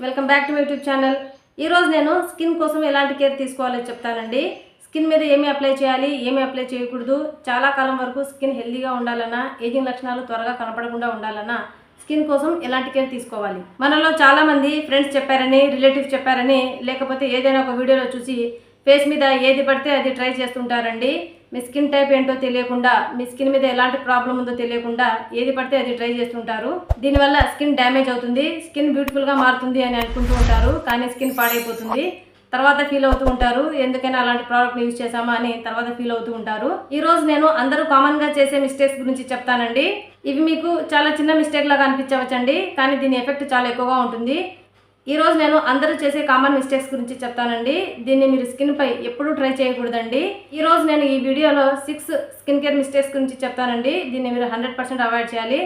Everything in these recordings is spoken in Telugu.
Welcome back to my YouTube channel. ఈరోజు నేను స్కిన్ కోసం ఎలాంటి కేర్ తీసుకోవాలో చెప్తానండి. స్కిన్ మీద ఏమి అప్లై చేయాలి, ఏమి అప్లై చేయకూడదు, చాలా కాలం వరకు స్కిన్ హెల్దీగా ఉండాలన్నా, ఏజింగ్ లక్షణాలు త్వరగా కనపడకుండా ఉండాలన్నా స్కిన్ కోసం ఎలాంటి కేర్ తీసుకోవాలి. మనలో చాలామంది ఫ్రెండ్స్ చెప్పారని, రిలేటివ్స్ చెప్పారని, లేకపోతే ఏదైనా ఒక వీడియోలో చూసి ఫేస్ మీద ఏది పడితే అది ట్రై చేస్తుంటారండి. మీ స్కిన్ టైప్ ఏంటో తెలియకుండా, మీ స్కిన్ మీద ఎలాంటి ప్రాబ్లం ఉందో తెలియకుండా ఏది పడితే అది ట్రై చేస్తుంటారు. దీనివల్ల స్కిన్ డ్యామేజ్ అవుతుంది, స్కిన్ బ్యూటిఫుల్గా మారుతుంది అని అనుకుంటూ ఉంటారు. కానీ స్కిన్ పాడైపోతుంది. తర్వాత ఫీల్ అవుతూ ఉంటారు, ఎందుకైనా అలాంటి ప్రోడక్ట్ యూజ్ చేసామా అని తర్వాత ఫీల్ అవుతూ ఉంటారు. ఈ రోజు నేను అందరూ కామన్గా చేసే మిస్టేక్స్ గురించి చెప్తానండి. ఇవి మీకు చాలా చిన్న మిస్టేక్ లాగా అనిపించవచ్చండి, కానీ దీని ఎఫెక్ట్ చాలా ఎక్కువగా ఉంటుంది. ఈరోజు నేను అందరూ చేసే కామన్ మిస్టేక్స్ గురించి చెప్తానండి. దీన్ని మీరు స్కిన్ పై ఎప్పుడూ ట్రై చేయకూడదండి. ఈరోజు నేను ఈ వీడియోలో 6 స్కిన్ కేర్ మిస్టేక్స్ గురించి చెప్తానండి. దీన్ని మీరు 100% అవాయిడ్ చేయాలి.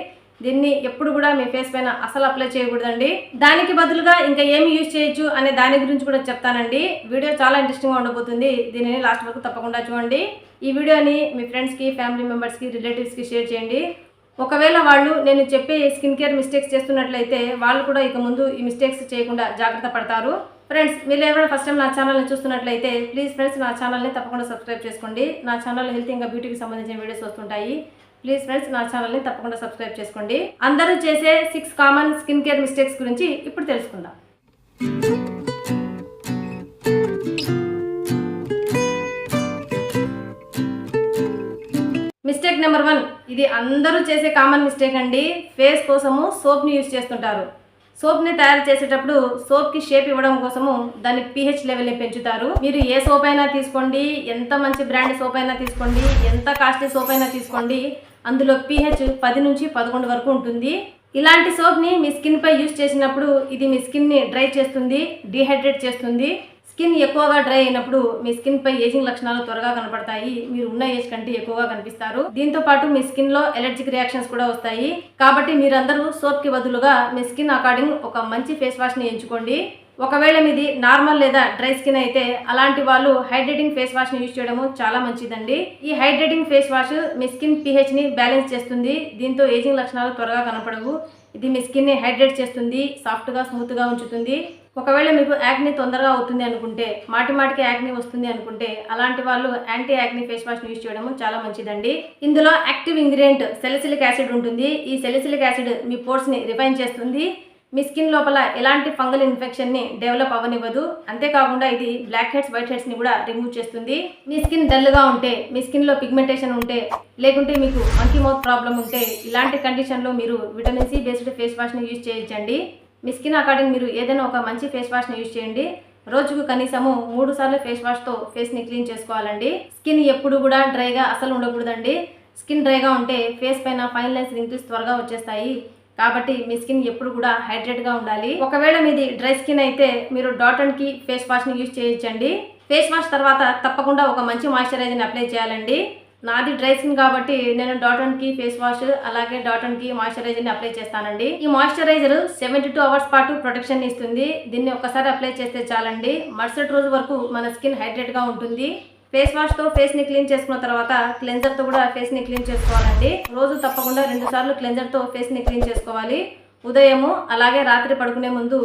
దీన్ని ఎప్పుడు కూడా మీ ఫేస్ పైన అసలు అప్లై చేయకూడదండి. దానికి బదులుగా ఇంకా ఏమి యూజ్ చేయొచ్చు అనే దాని గురించి కూడా చెప్తానండి. వీడియో చాలా ఇంట్రెస్టింగ్గా ఉండబోతుంది. దీనిని లాస్ట్ వరకు తప్పకుండా చూడండి. ఈ వీడియోని మీ ఫ్రెండ్స్కి, ఫ్యామిలీ మెంబర్స్కి, రిలేటివ్స్కి షేర్ చేయండి. ఒకవేళ వాళ్ళు నేను చెప్పే స్కిన్ కేర్ మిస్టేక్స్ చేస్తున్నట్లయితే వాళ్ళు కూడా ఇక ముందు ఈ మిస్టేక్స్ చేయకుండా జాగ్రత్త పడతారు. ఫ్రెండ్స్, మీరు ఎవరైనా ఫస్ట్ టైం నా ఛానల్ని చూస్తున్నట్లయితే ప్లీజ్ ఫ్రెండ్స్ నా ఛానల్ని తప్పకుండా సబ్స్క్రైబ్ చేసుకోండి. నా ఛానల్ హెల్త్ ఇంకా బ్యూటీకి సంబంధించిన వీడియోస్ వస్తుంటాయి. ప్లీజ్ ఫ్రెండ్స్ నా ఛానల్ని తప్పకుండా సబ్స్క్రైబ్ చేసుకోండి. అందరూ చేసే 6 కామన్ స్కిన్ కేర్ మిస్టేక్స్ గురించి ఇప్పుడు తెలుసుకుందాం. మిస్టేక్ నెంబర్ 1, ఇది అందరూ చేసే కామన్ మిస్టేక్ అండి. ఫేస్ కోసము సోప్ని యూజ్ చేస్తుంటారు. సోప్ని తయారు చేసేటప్పుడు సోప్కి షేప్ ఇవ్వడం కోసము దాని pH లెవెల్ని పెంచుతారు. మీరు ఏ సోప్ అయినా తీసుకోండి, ఎంత మంచి బ్రాండ్ సోప్ అయినా తీసుకోండి, ఎంత కాస్ట్లీ సోప్ అయినా తీసుకోండి, అందులో pH 10 నుంచి 11 వరకు ఉంటుంది. ఇలాంటి సోప్ని మీ స్కిన్ పై యూజ్ చేసినప్పుడు ఇది మీ స్కిన్ని డ్రై చేస్తుంది, డీహైడ్రేట్ చేస్తుంది. స్కిన్ ఎక్కువగా డ్రై అయినప్పుడు మీ స్కిన్ పై ఏజింగ్ లక్షణాలు త్వరగా కనపడతాయి. మీరు ఉన్న ఏజ్ కంటే ఎక్కువగా కనిపిస్తారు. దీంతో పాటు మీ స్కిన్ లో ఎలర్జిక్ రియాక్షన్స్ కూడా వస్తాయి. కాబట్టి మీరందరూ సోప్ కి బదులుగా మీ స్కిన్ అకార్డింగ్ ఒక మంచి ఫేస్ వాష్ ని ఎంచుకోండి. ఒకవేళ మీది నార్మల్ లేదా డ్రై స్కిన్ అయితే అలాంటి వాళ్ళు హైడ్రేటింగ్ ఫేస్ వాష్ ని యూజ్ చేయడము చాలా మంచిదండి. ఈ హైడ్రేటింగ్ ఫేస్ వాష్ మీ స్కిన్ pH ని బ్యాలెన్స్ చేస్తుంది. దీంతో ఏజింగ్ లక్షణాలు త్వరగా కనపడవు. ఇది మీ స్కిన్ ని హైడ్రేట్ చేస్తుంది, సాఫ్ట్ గా స్మూత్ గా ఉంచుతుంది. ఒకవేళ మీకు యాక్ని తొందరగా అవుతుంది అనుకుంటే, మాటికి యాక్ని వస్తుంది అనుకుంటే అలాంటి వాళ్ళు యాంటీ యాక్ని ఫేస్ వాష్ యూజ్ చేయడం చాలా మంచిదండి. ఇందులో యాక్టివ్ ఇంగ్రీడియంట్ సెలిసిలిక్ యాసిడ్ ఉంటుంది. ఈ సెలిసిలిక్ యాసిడ్ మీ పోర్స్ ని రిఫైన్ చేస్తుంది. మీ స్కిన్ లోపల ఎలాంటి ఫంగల్ ఇన్ఫెక్షన్ ని డెవలప్ అవ్వనివ్వదు. అంతేకాకుండా ఇది బ్లాక్ హెడ్స్, వైట్ హెడ్స్ ని కూడా రిమూవ్ చేస్తుంది. మీ స్కిన్ డల్ గా ఉంటే, మీ స్కిన్ లో పిగ్మెంటేషన్ ఉంటే, లేకుంటే మీకు మంకీ మౌత్ ప్రాబ్లం ఉంటే ఇలాంటి కండిషన్ లో మీరు vitamin C based face wash ని యూజ్ చేయొచ్చండి. మీ స్కిన్ అకార్డింగ్ మీరు ఏదైనా ఒక మంచి ఫేస్ వాష్ని యూజ్ చేయండి. రోజుకు కనీసము 3 సార్లు ఫేస్ వాష్తో ఫేస్ని క్లీన్ చేసుకోవాలండి. స్కిన్ ఎప్పుడు కూడా డ్రైగా అసలు ఉండకూడదండి. స్కిన్ డ్రైగా ఉంటే ఫేస్ పైన ఫైన్ లైన్స్, రింకిల్స్ త్వరగా వచ్చేస్తాయి. కాబట్టి మీ స్కిన్ ఎప్పుడు కూడా హైడ్రేట్గా ఉండాలి. ఒకవేళ మీది డ్రై స్కిన్ అయితే మీరు డాట్ అండ్ కీ ఫేస్ వాష్ని యూజ్ చేయొచ్చండి. ఫేస్ వాష్ తర్వాత తప్పకుండా ఒక మంచి మాయిశ్చరైజర్ని అప్లై చేయాలండి. నాది డ్రై స్కిన్ కాబట్టి నేను dot and key face wash అలాగే డాట్ అండ్ కీ మాయిశ్చరైజర్ని అప్లై చేస్తానండి. ఈ మాయిశ్చరైజర్ 72 అవర్స్ పాటు ప్రొటెక్షన్ ఇస్తుంది. దీన్ని ఒక్కసారి అప్లై చేస్తే చాలండి. మరుసటి రోజు వరకు మన స్కిన్ హైడ్రేట్గా ఉంటుంది. ఫేస్ వాష్తో ఫేస్ని క్లీన్ చేసుకున్న తర్వాత క్లెన్జర్తో కూడా ఫేస్ని క్లీన్ చేసుకోవాలండి. రోజు తప్పకుండా 2 సార్లు క్లెన్జర్తో ఫేస్ని క్లీన్ చేసుకోవాలి. ఉదయము అలాగే రాత్రి పడుకునే ముందు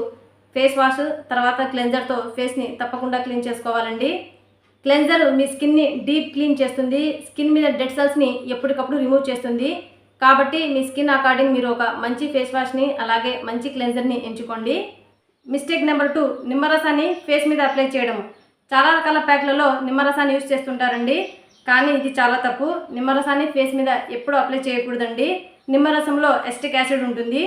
ఫేస్ వాష్ తర్వాత క్లెన్జర్తో ఫేస్ని తప్పకుండా క్లీన్ చేసుకోవాలండి. క్లెన్జర్ మీ స్కిన్ని డీప్ క్లీన్ చేస్తుంది. స్కిన్ మీద డెడ్ సెల్స్ని ఎప్పటికప్పుడు రిమూవ్ చేస్తుంది. కాబట్టి మీ స్కిన్ అకార్డింగ్ మీరు ఒక మంచి ఫేస్ వాష్ని అలాగే మంచి క్లెన్జర్ని ఎంచుకోండి. మిస్టేక్ నెంబర్ 2, నిమ్మరసాన్ని ఫేస్ మీద అప్లై చేయడం. చాలా రకాల ప్యాక్లలో నిమ్మరసాన్ని యూజ్ చేస్తుంటారండి, కానీ ఇది చాలా తప్పు. నిమ్మరసాన్ని ఫేస్ మీద ఎప్పుడూ అప్లై చేయకూడదండి. నిమ్మరసంలో ఎస్టిక్ యాసిడ్ ఉంటుంది.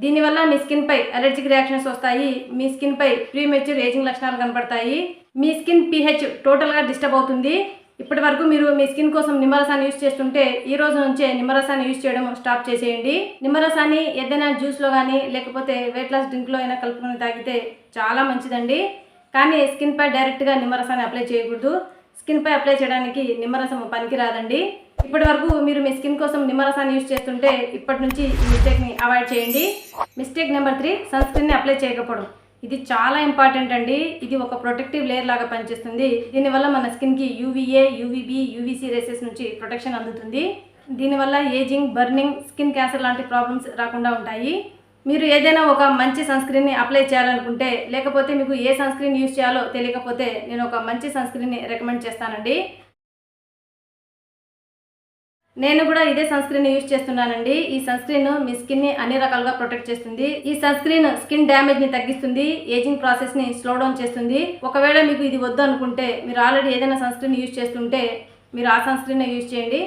దీనివల్ల మీ స్కిన్ పై అలర్జిక్ రియాక్షన్స్ వస్తాయి. మీ స్కిన్ పై ప్రీమెచ్యూర్ ఏజింగ్ లక్షణాలు కనపడతాయి. మీ స్కిన్ pH టోటల్గా డిస్టర్బ్ అవుతుంది. ఇప్పటి వరకు మీరు మీ స్కిన్ కోసం నిమ్మరసాన్ని యూజ్ చేస్తుంటే ఈ రోజు నుంచే నిమ్మరసాన్ని యూజ్ చేయడం స్టాప్ చేసేయండి. నిమ్మరసాన్ని ఏదైనా జ్యూస్లో కానీ లేకపోతే వెయిట్ లాస్ డ్రింక్లో అయినా కలుపుకొని తాగితే చాలా మంచిదండి. కానీ స్కిన్ పై డైరెక్ట్గా నిమ్మరసాన్ని అప్లై చేయకూడదు. స్కిన్ పై అప్లై చేయడానికి నిమ్మరసం పనికి రాదండి. ఇప్పటి వరకు మీరు మీ స్కిన్ కోసం నిమ్మరసాన్ని యూజ్ చేస్తుంటే ఇప్పటి నుంచి ఈ మిస్టేక్ని అవాయిడ్ చేయండి. మిస్టేక్ నెంబర్ 3, సన్ స్క్రీన్ని అప్లై చేయకపోవడం. ఇది చాలా ఇంపార్టెంట్ అండి. ఇది ఒక ప్రొటెక్టివ్ లేయర్ లాగా పనిచేస్తుంది. దీనివల్ల మన స్కిన్కి UVA, UVB, UVC రేసెస్ నుంచి ప్రొటెక్షన్ అందుతుంది. దీనివల్ల ఏజింగ్, బర్నింగ్, స్కిన్ క్యాన్సర్ లాంటి ప్రాబ్లమ్స్ రాకుండా ఉంటాయి. మీరు ఏదైనా ఒక మంచి సన్ స్క్రీన్ని అప్లై చేయాలనుకుంటే, లేకపోతే మీకు ఏ సన్ స్క్రీన్ యూజ్ చేయాలో తెలియకపోతే నేను ఒక మంచి సన్ స్క్రీన్ని రికమెండ్ చేస్తానండి. నేను కూడా ఇదే సన్ స్క్రీన్ యూజ్ చేస్తున్నానండి. ఈ సన్ స్క్రీన్ మీ స్కిన్ని అన్ని రకాలుగా ప్రొటెక్ట్ చేస్తుంది. ఈ సన్ స్క్రీన్ స్కిన్ డ్యామేజ్ ని తగ్గిస్తుంది, ఏజింగ్ ప్రాసెస్ ని స్లో డౌన్ చేస్తుంది. ఒకవేళ మీకు ఇది వద్దు అనుకుంటే, మీరు ఆల్రెడీ ఏదైనా సన్ స్క్రీన్ యూజ్ చేస్తుంటే మీరు ఆ సన్ స్క్రీన్ యూజ్ చేయండి.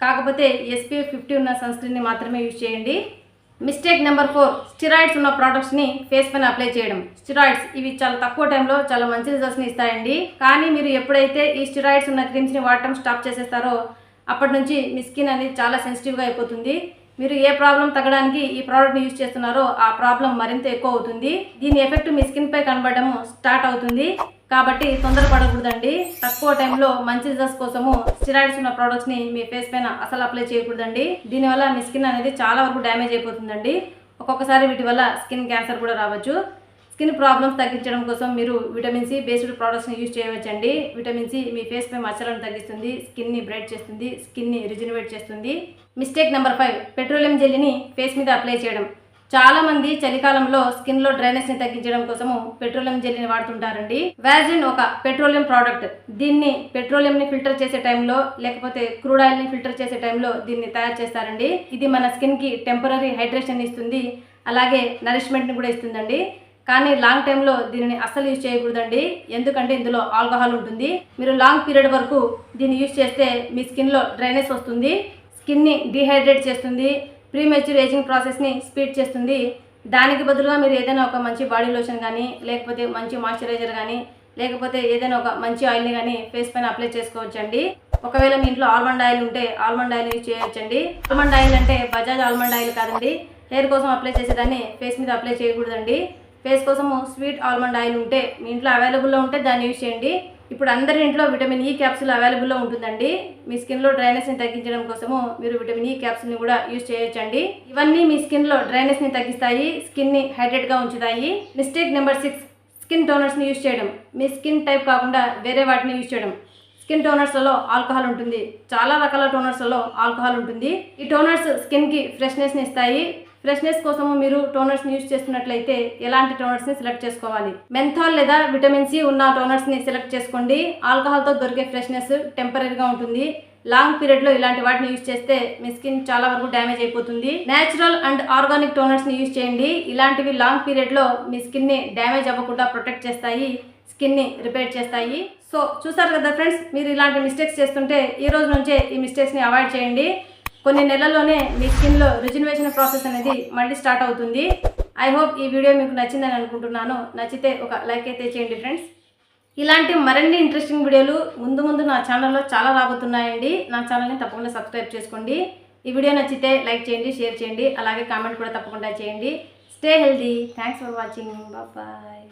కాకపోతే SPF 50 ఉన్న సన్ స్క్రీన్ ని మాత్రమే యూజ్ చేయండి. మిస్టేక్ నెంబర్ 4, స్టిరాయిడ్స్ ఉన్న ప్రోడక్ట్స్ని ఫేస్ పైన అప్లై చేయడం. స్టిరాయిడ్స్ ఇవి చాలా తక్కువ టైంలో చాలా మంచి రిజల్ట్స్ని ఇస్తాయండి. కానీ మీరు ఎప్పుడైతే ఈ స్టిరాయిడ్స్ ఉన్న క్రీమ్స్ని వాడటం స్టాప్ చేసేస్తారో అప్పటి నుంచి మీ స్కిన్ అనేది చాలా సెన్సిటివ్గా అయిపోతుంది. మీరు ఏ ప్రాబ్లం తగ్గడానికి ఈ ప్రోడక్ట్ని యూజ్ చేస్తున్నారో ఆ ప్రాబ్లం మరింత ఎక్కువ అవుతుంది. దీని ఎఫెక్ట్ మీ స్కిన్పై కనబడడం స్టార్ట్ అవుతుంది. కాబట్టి తొందరపడకూడదండి. తక్కువ టైంలో మంచి రిజల్ట్స్ కోసము స్టిరాయిడ్స్ ఉన్న ప్రోడక్ట్స్ని మీ ఫేస్ పైన అసలు అప్లై చేయకూడదండి. దీనివల్ల మీ స్కిన్ అనేది చాలా వరకు డ్యామేజ్ అయిపోతుందండి. ఒక్కొక్కసారి వీటి వల్ల స్కిన్ క్యాన్సర్ కూడా రావచ్చు. స్కిన్ ప్రాబ్లమ్స్ తగ్గించడం కోసం మీరు విటమిన్ C బేస్డ్ ప్రోడక్ట్స్ని యూజ్ చేయవచ్చండి. విటమిన్ C మీ ఫేస్ పై మచ్చలను తగ్గిస్తుంది, స్కిన్ని బ్రైట్ చేస్తుంది, స్కిన్ని రిజనరేట్ చేస్తుంది. మిస్టేక్ నెంబర్ 5, పెట్రోలియం జెల్లీని ఫేస్ మీద అప్లై చేయడం. చాలామంది చలికాలంలో స్కిన్లో డ్రైనెస్ని తగ్గించడం కోసము పెట్రోలియం జెల్లీని వాడుతుంటారండి. వ్యాజిన్ ఒక పెట్రోలియం ప్రోడక్ట్. దీన్ని పెట్రోలియంని ఫిల్టర్ చేసే టైంలో, లేకపోతే క్రూడ్ ఆయిల్ని ఫిల్టర్ చేసే టైంలో దీన్ని తయారు చేస్తారండి. ఇది మన స్కిన్కి టెంపరరీ హైడ్రేషన్ ఇస్తుంది, అలాగే నరిష్మెంట్ని కూడా ఇస్తుందండి. కానీ లాంగ్ టైంలో దీనిని అస్సలు యూజ్ చేయకూడదండి. ఎందుకంటే ఇందులో ఆల్కహాల్ ఉంటుంది. మీరు లాంగ్ పీరియడ్ వరకు దీన్ని యూజ్ చేస్తే మీ స్కిన్లో డ్రైనెస్ వస్తుంది, స్కిన్ని డీహైడ్రేట్ చేస్తుంది, ప్రీమెచ్యూర్ ఏజింగ్ ప్రాసెస్ని స్పీడ్ చేస్తుంది. దానికి బదులుగా మీరు ఏదైనా ఒక మంచి బాడీ లోషన్ కానీ, లేకపోతే మంచి మాయిశ్చరైజర్ కానీ, లేకపోతే ఏదైనా ఒక మంచి ఆయిల్ని కానీ ఫేస్ పైన అప్లై చేసుకోవచ్చండి. ఒకవేళ మీ ఇంట్లో ఆల్మండ్ ఆయిల్ ఉంటే ఆల్మండ్ ఆయిల్ యూజ్ చేయొచ్చండి. ఆల్మండ్ ఆయిల్ అంటే బజాజ్ ఆల్మండ్ ఆయిల్ కాదండి. హెయిర్ కోసం అప్లై చేసేదాన్ని ఫేస్ మీద అప్లై చేయకూడదండి. ఫేస్ కోసము స్వీట్ ఆల్మండ్ ఆయిల్ ఉంటే మీ ఇంట్లో అవైలబుల్లో ఉంటే దాన్ని యూజ్ చేయండి. ఇప్పుడు అందరి ఇంట్లో విటమిన్ E క్యాప్సూల్ అవైలబుల్లో ఉంటుందండి. మీ స్కిన్లో డ్రైనెస్ని తగ్గించడం కోసము మీరు విటమిన్ E క్యాప్సూల్ని కూడా యూజ్ చేయొచ్చండి. ఇవన్నీ మీ స్కిన్లో డ్రైనెస్ని తగ్గిస్తాయి, స్కిన్ని హైడ్రేట్గా ఉంచుతాయి. మిస్టేక్ నెంబర్ 6, స్కిన్ టోనర్స్ని యూజ్ చేయడం. మీ స్కిన్ టైప్ కాకుండా వేరే వాటిని యూజ్ చేయడం. స్కిన్ టోనర్స్లలో ఆల్కహాల్ ఉంటుంది. చాలా రకాల టోనర్స్లలో ఆల్కహాల్ ఉంటుంది. ఈ టోనర్స్ స్కిన్కి ఫ్రెష్నెస్ని ఇస్తాయి. ఫ్రెష్నెస్ కోసము మీరు టోనర్స్ని యూజ్ చేస్తున్నట్లయితే ఎలాంటి టోనర్స్ని సెలెక్ట్ చేసుకోవాలి? మెంథాల్ లేదా విటమిన్ C ఉన్న టోనర్స్ని సెలెక్ట్ చేసుకోండి. ఆల్కహాల్తో దొరికే ఫ్రెష్నెస్ టెంపరీగా ఉంటుంది. లాంగ్ పీరియడ్లో ఇలాంటి వాటిని యూజ్ చేస్తే మీ స్కిన్ చాలా వరకు డ్యామేజ్ అయిపోతుంది. న్యాచురల్ అండ్ ఆర్గానిక్ టోనర్స్ని యూజ్ చేయండి. ఇలాంటివి లాంగ్ పీరియడ్లో మీ స్కిన్ని డ్యామేజ్ అవ్వకుండా ప్రొటెక్ట్ చేస్తాయి, స్కిన్ని రిపేర్ చేస్తాయి. సో చూసారు కదా ఫ్రెండ్స్, మీరు ఇలాంటి మిస్టేక్స్ చేస్తుంటే ఈ రోజు నుంచే ఈ మిస్టేక్స్ని అవాయిడ్ చేయండి. కొన్ని నెలల్లోనే మీ స్కిన్లో రిజనరేషన్ ప్రాసెస్ అనేది మళ్ళీ స్టార్ట్ అవుతుంది. ఐ హోప్ ఈ వీడియో మీకు నచ్చిందని అనుకుంటున్నాను. నచ్చితే ఒక లైక్ అయితే చేయండి ఫ్రెండ్స్. ఇలాంటి మరిన్ని ఇంట్రెస్టింగ్ వీడియోలు ముందు నా ఛానల్లో చాలా రాబోతున్నాయండి. నా ఛానల్ని తప్పకుండా సబ్స్క్రైబ్ చేసుకోండి. ఈ వీడియో నచ్చితే లైక్ చేయండి, షేర్ చేయండి, అలాగే కామెంట్ కూడా తప్పకుండా చేయండి. Stay healthy. Thanks for watching. Bye.